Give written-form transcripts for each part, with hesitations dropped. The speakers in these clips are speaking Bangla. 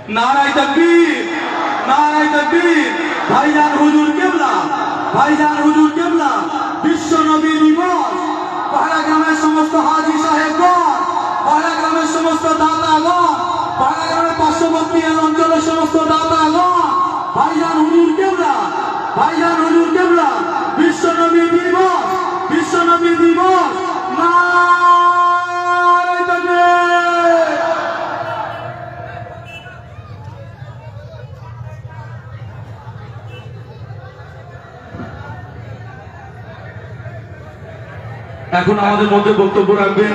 নারায়ে তাকবীর, নারায়ে তাকবীর। ভাইজান হুজুর কিবলা, ভাইজান হুজুর কিবলা বিশ্ব নবী দিবস। পাহাড়া গ্রামের সমস্ত হাজী সাহেবগণ, পাহাড়া গ্রামের সমস্ত দাতাগণ, পাহাড়া গ্রামের পার্শ্ববর্তী অঞ্চলের সমস্ত দাতাগণ, ভাইজান হুজুর কিবলা, ভাইজান হুজুর কিবলা বিশ্ব নবী দিবস, বিশ্ব নবী দিবস। নারায়ে তাকবীর। এখন আমাদের মধ্যে বক্তব্য রাখবেন,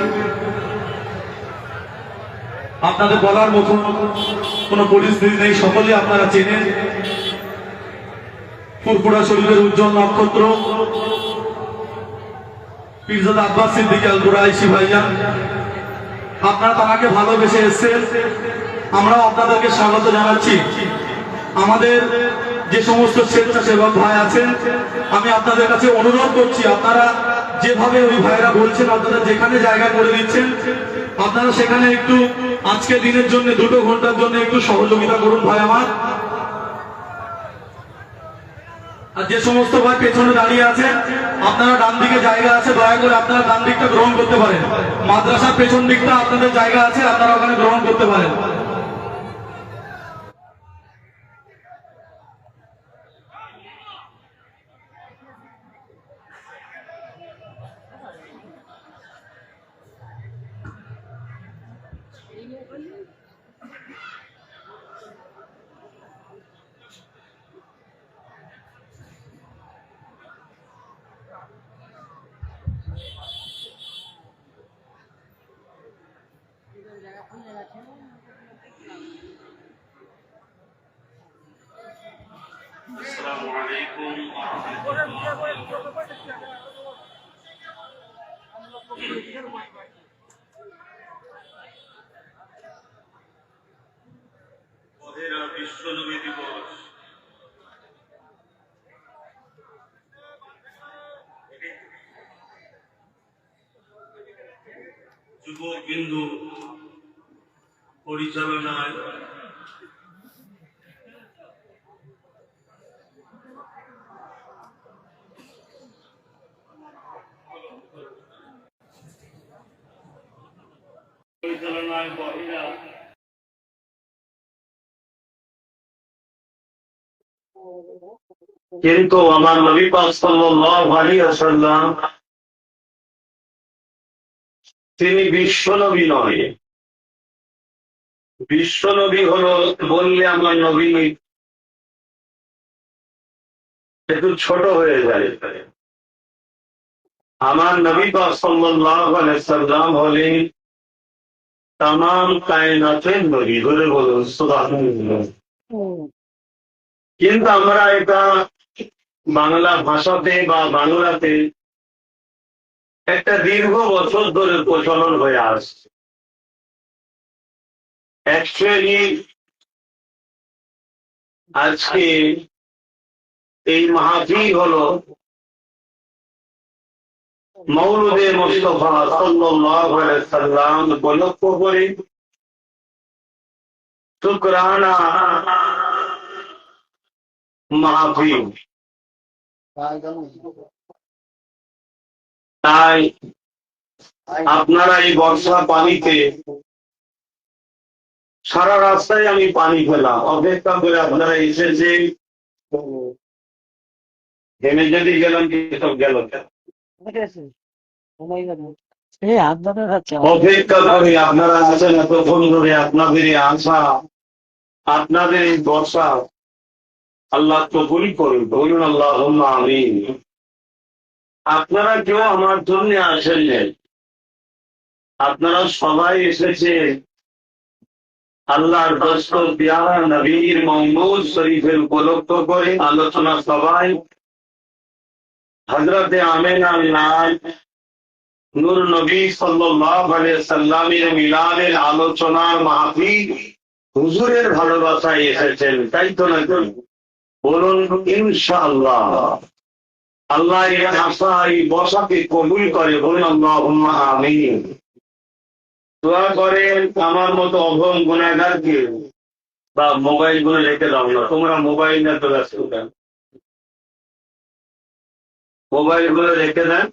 আপনাদের বলার মতো কোনো পরিস্থিতি নেই, সকলে আপনারা চেনেন ফুরফুরা শরীফের উজ্জ্বল নক্ষত্র পীরজাদা আব্বাস সিদ্দিকী আল কুরাইশি ভাইজান। আপনারা তাকে ভালোবেসে এসেছেন, আমরাও আপনাদেরকে স্বাগত জানাচ্ছি। আমাদের যে সমস্ত স্বেচ্ছাসেবক ভাই আছেন, আমি আপনাদের কাছে অনুরোধ করছি, আপনারা যেভাবে ওই ভাইরা বলছেন, আপনারা যেখানে জায়গা করে দিচ্ছেন, আপনারা সেখানে একটু আজকে দিনের জন্য 2 ঘন্টার জন্য একটু সহযোগিতা করুন ভাই আমার। আর যে সমস্ত ভাই পেছনে দাঁড়িয়ে আছেন, আপনারা ডান দিকে জায়গা আছে, দয়া করে আপনারা ডান দিকটা গ্রহণ করতে পারেন। মাদ্রাসার পেছন দিকটা আপনাদের জায়গা আছে, আপনারা ওখানে গ্রহণ করতে পারেন। আসসালামু আলাইকুম ওয়া রাহমাতুল্লাহ। পহেলা বিশ্ব নবী দিবস যুবক বিন্দু পরিচালনায় পহেলা কিন্তু আমার নবী পাক সাল্লাল্লাহু আলাইহি ওয়াসাল্লাম তিনি বিশ্বনবী নয়। বিশ্বনবী হলো বললে আমার নবী একটু ছোট হয়ে যায়। আমার নবী পাক সাল্লাল্লাহু আলাইহি ওয়াসাল্লাম হলেন তামাম কায়নাতের নবী। ধরে বলুন সুবহানাল্লাহ। কিন্তু আমরা এটা বাংলা ভাষাতে বা বাংলাতে একটা দীর্ঘ বছর ধরে প্রচলন হয়ে আসছে। অ্যাকচুয়ালি আজকে এই মাহফিল হলো মওলুদে মুস্তাফা সাল্লাল্লাহু আলাইহি সাল্লাম উপলক্ষ করে শুকরানা মাহফিল। তাই আপনারা এই বর্ষা পানিতে সারা রাস্তায় আমি পানি পেলাম, অপেক্ষা করে আপনারা এসেছে। হেমে যদি গেলাম সব গেল, অপেক্ষা করে আপনারা আছেন এতক্ষণ ধরে। আপনাদের এই আশা, আপনাদের এই বর্ষা আল্লাহ কবুল করুন, বলুন আল্লাহুম্মা আমিন। আপনারা কেউ আমার জন্য আসেন, আপনারা সবাই এসেছে আল্লাহর দোস্ত পিয়ারা নবীর মওলুদ শরীফের উপলক্ষ করে আলোচনা সভায় হযরতে আমিনা লাল নূর নবী সাল্লাল্লাহু আলাইহি সাল্লামের মিলাদের আলোচনার মাহফিল হুজুরের ভালোবাসায় এসেছেন, তাই তো নাকি? বলুন ইনশাআল্লাহ। আল্লাহ এই আশা এই বসাকে কবুল করে, বলুন আল্লাহুম্মা আমিন। দোয়া করেন আমার মতো অভম গুনাহগারকে বা মোবাইল গুলো রেখে দাও না, তোমরা মোবাইল নিয়ে তো ব্যস্ত কেন? মোবাইল গুলো রেখে দেন,